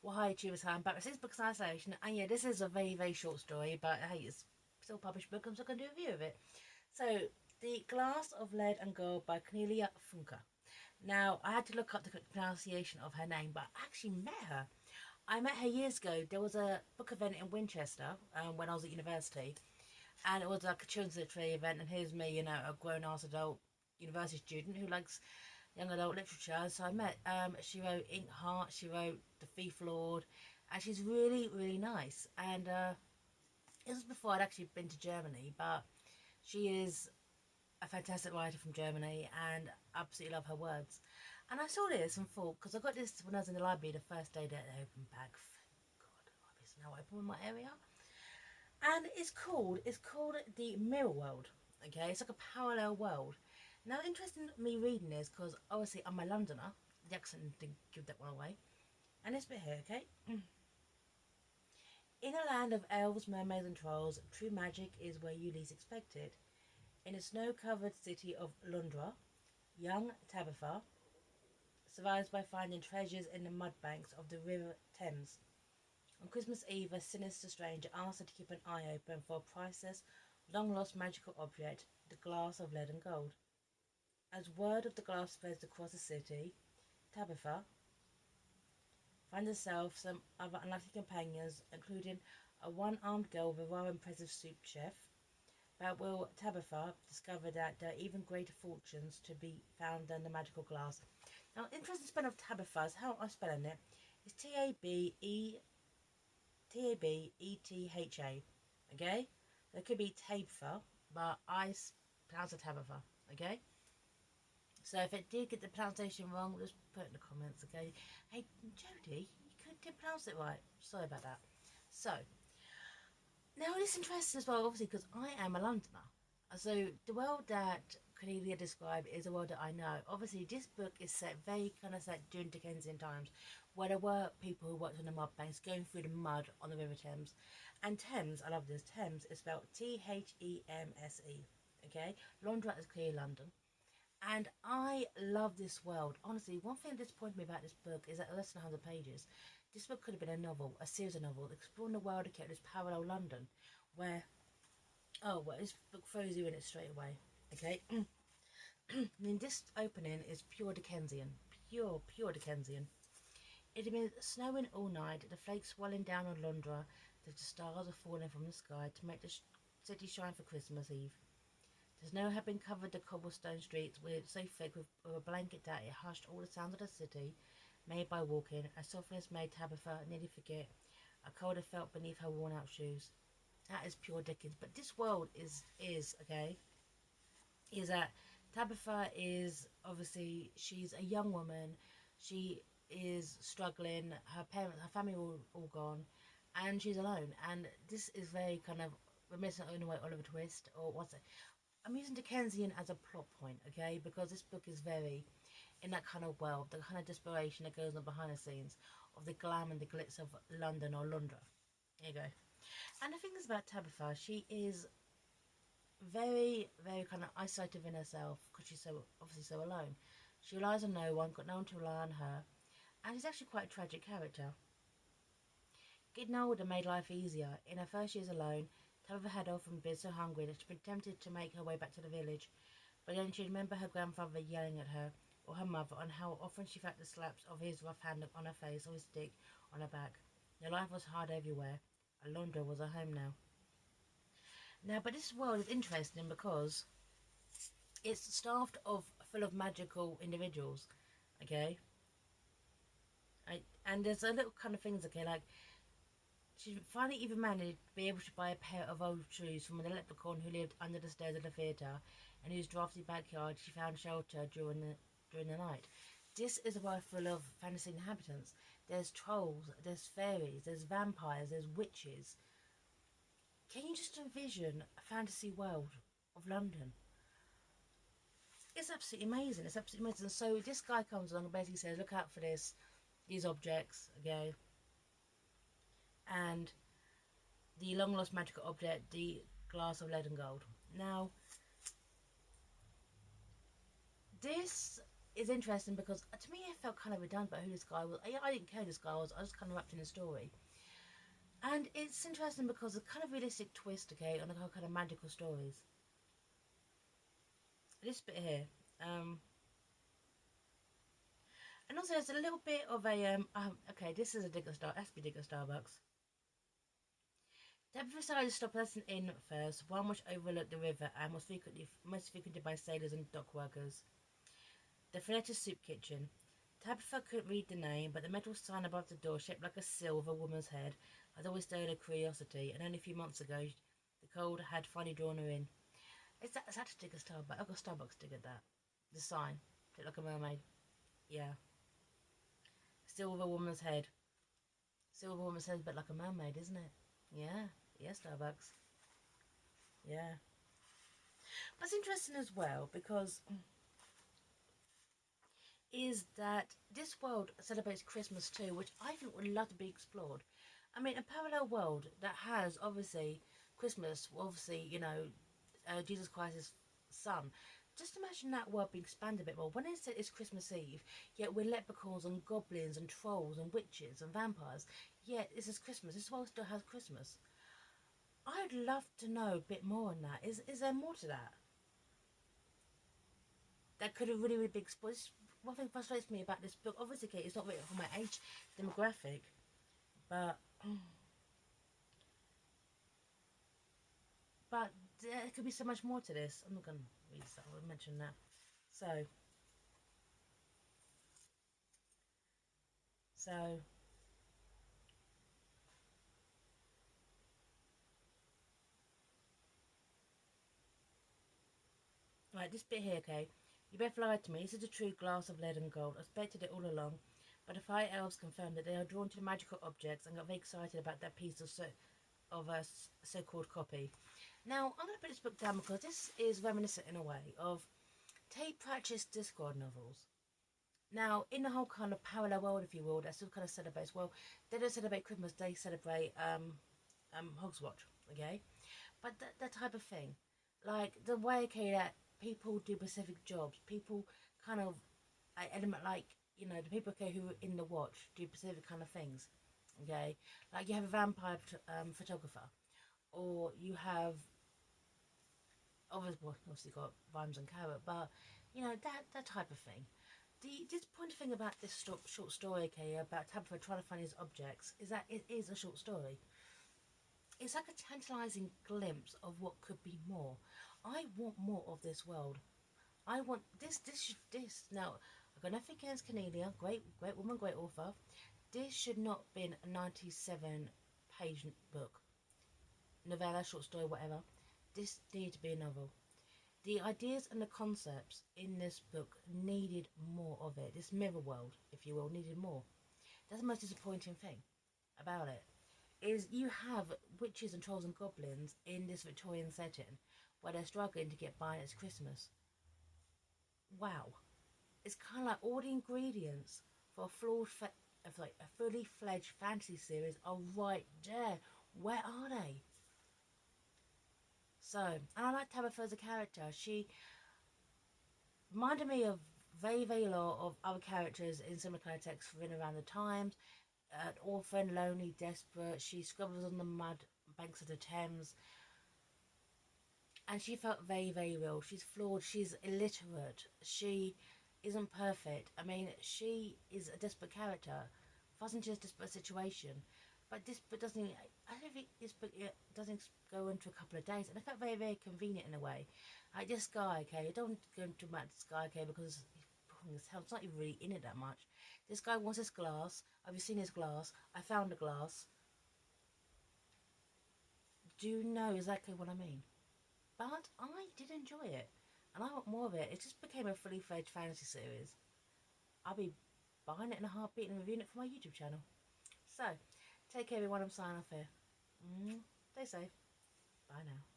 Well, hi, Tubers, hi, I'm back with this book's isolation, and yeah, this is a very, very short story, but hey, it's still a published book, I'm still going to do a review of it. So, The Glass of Lead and Gold by Cornelia Funke. Now, I had to look up the correct pronunciation of her name, but I actually met her. I met her years ago. There was a book event in Winchester when I was at university, and it was like a children's literary event, and here's me, a grown-ass adult university student who likes young adult literature. So I met, she wrote Inkheart, she wrote The Thief Lord, and she's really, really nice. And this was before I'd actually been to Germany, but she is a fantastic writer from Germany, and I absolutely love her words. And I saw this and thought, because I got this when I was in the library the first day that they opened back. Thank God, the library's now open in my area. And it's called the Mirror World. Okay, it's like a parallel world. Now, interesting me reading this because obviously I'm a Londoner. The accent didn't give that one away. And this bit here, okay? In a land of elves, mermaids, and trolls, true magic is where you least expect it. In a snow-covered city of Londra, young Tabitha survives by finding treasures in the mud banks of the River Thames. On Christmas Eve, a sinister stranger asks her to keep an eye open for a priceless, long-lost magical object, the glass of lead and gold. As word of the glass spreads across the city, Tabitha finds herself some other unlikely companions, including a one-armed girl with a rather impressive soup chef. But will Tabitha discover that there are even greater fortunes to be found than the magical glass? Now, interesting spelling of Tabitha is how I'm spelling it. It's Tabetha. Okay? So it could be Tabitha, but I pronounce it Tabitha. Okay? So if it did get the pronunciation wrong, just put it in the comments, okay? Hey, Jodie, you didn't pronounce it right. Sorry about that. So, now it's interesting as well, obviously, because I am a Londoner. So the world that Cornelia described is a world that I know. Obviously, this book is set very kind of set during Dickensian times, where there were people who worked on the mud banks, going through the mud on the River Thames. And Thames, I love this, Thames is spelled Themse. Okay? Londra is clearly London. And I love this world. Honestly, one thing that disappointed me about this book is that it's less than 100 pages. This book could have been a novel, a series of novels, exploring the world of this parallel London, where, oh, well, this book throws you in it straight away. Okay? I mean, this opening is pure Dickensian. Pure Dickensian. It had been snowing all night, the flakes swelling down on Londra, the stars are falling from the sky to make the city shine for Christmas Eve. The snow had been covered the cobblestone streets with so thick with a blanket that it hushed all the sounds of the city, made by walking. A softness made Tabitha nearly forget a cold had felt beneath her worn-out shoes. That is pure Dickens. But this world is okay. Is that Tabitha is obviously she's a young woman. She is struggling. Her family all gone, and she's alone. And this is very kind of reminiscent in a way Oliver Twist or what's it? I'm using Dickensian as a plot point, okay? Because this book is very in that kind of world, the kind of desperation that goes on behind the scenes of the glam and the glitz of London or Londra. There you go. And the thing is about Tabitha, she is very, very kind of isolated in herself because she's so obviously so alone. She relies on no one, got no one to rely on her, and she's actually quite a tragic character. Getting older made life easier. In her first years alone, Tabitha had often been so hungry that she'd been tempted to make her way back to the village, but then she'd remember her grandfather yelling at her, or her mother, on how often she felt the slaps of his rough hand on her face or his stick on her back. Their life was hard everywhere, and Londra was her home now. Now, but this world is interesting because it's staffed of full of magical individuals, okay? And there's a little kind of things, okay, like she finally even managed to be able to buy a pair of old shoes from an leprechaun who lived under the stairs of the theatre, and whose drafty backyard she found shelter during the night. This is a world full of fantasy inhabitants. There's trolls, there's fairies, there's vampires, there's witches. Can you just envision a fantasy world of London? It's absolutely amazing. It's absolutely amazing. So this guy comes along and basically says, "Look out for these objects, okay?" And the long lost magical object, the glass of lead and gold. Now, this is interesting because to me it felt kind of redundant about who this guy was. I didn't care who this guy was. I was kind of wrapped in the story. And it's interesting because a kind of realistic twist, okay, on the kind of magical stories. This bit here, and also there's a little bit of a okay, this is a digger star. Has to be digger Starbucks. They decided to stop us in first, one which overlooked the river and was most frequented by sailors and dock workers. The Fenetta Soup Kitchen. Tabitha couldn't read the name, but the metal sign above the door, shaped like a sill with a woman's head, had always stirred her curiosity, and only a few months ago the cold had finally drawn her in. It's actually dig a Starbucks. I've got Starbucks dig at that. The sign, shaped like a mermaid. Yeah. Still with a woman's head. Still with a woman's head, but like a mermaid, isn't it? Yeah. Yeah, Starbucks. Yeah. But it's interesting as well because is that this world celebrates Christmas too, which I think would love to be explored. I mean, a parallel world that has obviously Christmas, obviously, Jesus Christ's son. Just imagine that world being expanded a bit more. When it's Christmas Eve, yet we're leprechauns and goblins and trolls and witches and vampires, yet this is Christmas. This world still has Christmas. I'd love to know a bit more on that. Is there more to that? That could have really big spoilers. One thing frustrates me about this book, obviously, Kate, it's not written for my age demographic, but but there could be so much more to this. I'm not going to read that. I'll mention that. So, so right, this bit here, okay. You both lied to me. This is a true glass of lead and gold. I suspected it all along, but the fire elves confirmed that they are drawn to the magical objects and got very excited about that piece of a so-called copy. Now, I'm going to put this book down because this is reminiscent in a way of Tate Pratchett's Discord novels. Now, in the whole kind of parallel world, if you will, that still kind of celebrates, well, they don't celebrate Christmas, they celebrate Hogswatch, okay? But that type of thing. Like, the way, okay, that people do specific jobs, people kind of, element like, the people, okay, who are in the watch do specific kind of things, okay? Like, you have a vampire photographer, or you have, obviously got Rhymes and Carrot, but, that type of thing. The disappointing thing about this short story, okay, about Tabitha trying to find his objects, is that it is a short story. It's like a tantalising glimpse of what could be more. I want more of this world. I want this. Now, I've got nothing against Cornelia, great woman, great author. This should not have been a 97-page book, novella, short story, whatever. This needed to be a novel. The ideas and the concepts in this book needed more of it. This mirror world, if you will, needed more. That's the most disappointing thing about it. Is you have witches and trolls and goblins in this Victorian setting where they're struggling to get by. It's Christmas. Wow, it's kind of like all the ingredients for like a fully fledged fantasy series are right there. Where are they? So, and I like Tabitha as a character. She reminded me of very lot of other characters in similar kind of texts written around the times. An orphan, lonely, desperate. She scribbles on the mud banks of the Thames, and she felt very real. She's flawed. She's illiterate. She isn't perfect. I mean, she is a desperate character, falls into a desperate situation. But this book doesn't. I don't think this book doesn't go into a couple of days, and I felt very convenient in a way. Like this guy, okay, I don't go into about this guy, okay, because his health's not even really in it that much. This guy wants his glass. Have you seen his glass? I found the glass. Do you know exactly what I mean? But I did enjoy it, and I want more of it. It just became a fully fledged fantasy series. I'll be buying it in a heartbeat and reviewing it for my YouTube channel. So, take care everyone, I'm signing off here. Stay safe. Bye now.